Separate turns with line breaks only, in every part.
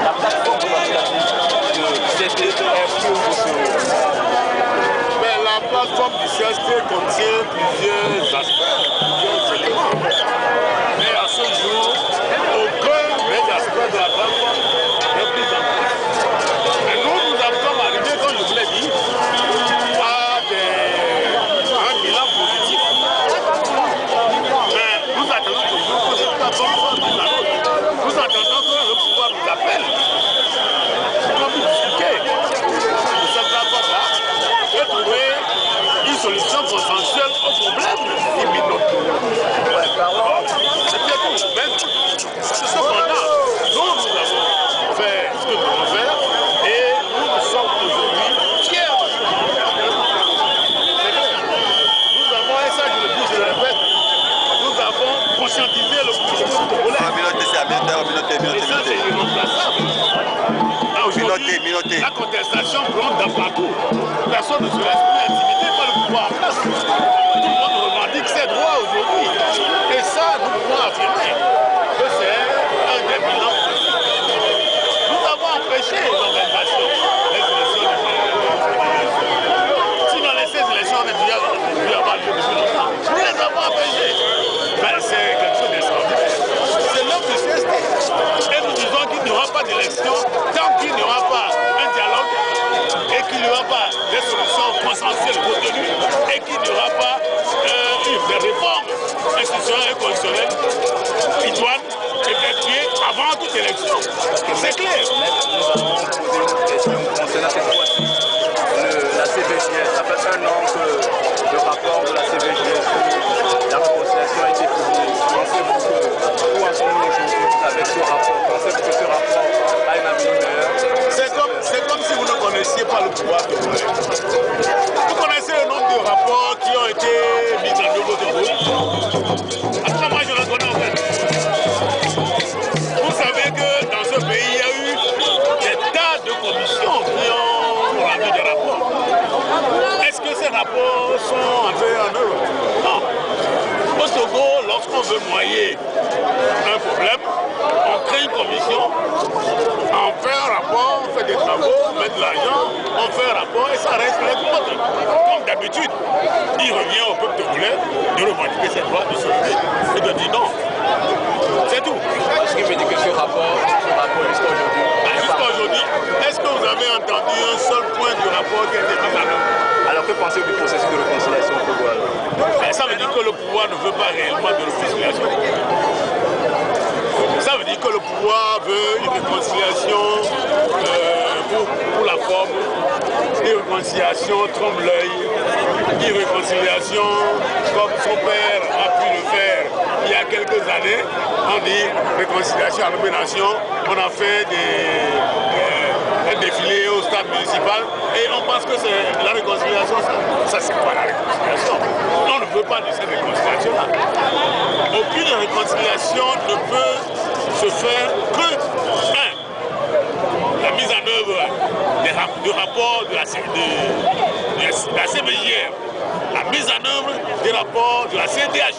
La plateforme de CST
mais la plateforme du CST contient plusieurs aspects, plusieurs éléments. Mais à ce jour, aucun des aspects de la plateforme n'est pris en compte. Et nous sommes arrivés, comme je vous l'ai dit, à un bilan positif. Mais nous attendons toujours que cette plateforme soit mise en œuvre. Nous attendons que le pouvoir nous appelle. Pour nous discuter de cette plateforme-là et trouver une solution consensuelle au problème imminent. C'est bien tout. Mais cependant, nous avons fait ce que nous devons faire et nous sommes aujourd'hui fiers. Nous avons, et ça je le dis, je le répète, nous avons conscientisé le problème. Et ça c'est irremplaçable. Aujourd'hui, la contestation gronde d'un partout. Personne ne se laisse plus intimider par le pouvoir en place. Tout le monde revendique ses droits aujourd'hui. Et ça, nous pouvons affirmer que c'est un des bilans. Nous avons empêché l'organisation des élections de sinon les 16 élections ont dû avoir lieu depuis longtemps. Nous les avons empêchées. Mais c'est quelque chose d'extraordinaire. C'est l'homme du CST. Et nous disons qu'il n'y aura pas d'élection tant qu'il n'y aura pas un dialogue et qu'il n'y aura pas des solutions consensuelles retenues et qu'il n'y aura pas une réforme institutionnelle et constitutionnelle idoine effectuée avant toute élection. C'est clair.
Nous allons poser une question concernant cette fois-ci la CVGS. Ça fait un an que le rapport de la CVGS sur la réconciliation a été publié. Pensez-vous que où en sommes-nous aujourd'hui avec ce rapport? Pensez-vous que ce rapport a une avenir meilleur?
C'est comme si vous ne connaissiez pas le pouvoir de vous. Vous connaissez le nombre de rapports qui ont été mis en œuvre de vous. Après, moi, je ne connais aucun. Vous savez que dans ce pays, il y a eu des tas de commissions qui ont rendu des rapports. Est-ce que ces rapports sont entrés en œuvre? Non. Au Togo, lorsqu'on veut noyer un problème, on crée une commission, on fait un rapport, on fait des travaux, on met de l'argent, on fait un rapport et ça reste les comptes. Comme d'habitude, il revient au peuple togolais de revendiquer ses droits, de se lever et de dire non. C'est tout.
Ce qui veut dire que ce rapport jusqu'à aujourd'hui.
Jusqu'à aujourd'hui, est-ce que vous avez entendu un seul point du rapport qui a été mis en œuvre?
Alors que pensez-vous du processus de réconciliation au Togo?
Ça veut dire que le pouvoir ne veut pas réellement de réconciliation. Ça veut dire que le pouvoir veut une réconciliation pour la forme, une réconciliation trompe-l'œil, une réconciliation comme son père a pu le faire il y a quelques années. On dit réconciliation à la nation, on a fait un défilé au stade municipal et on pense que c'est la réconciliation. Ça c'est pas la réconciliation. On ne veut pas de cette réconciliation-là. Aucune réconciliation ne peut se faire que la mise en œuvre du rapport de la CVJR, la mise en œuvre des rapports de la CDH,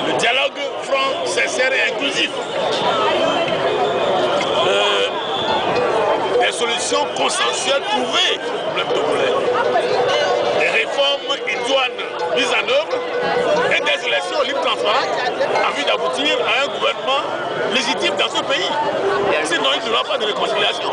le dialogue franc, sincère et inclusif, des solutions consensuelles trouvées au problème togolais, des réformes idoines mises en œuvre et des élections libres transparentes en vue d'aboutir à un gouvernement légitime dans ce pays. Sinon, il n'y aura pas de réconciliation.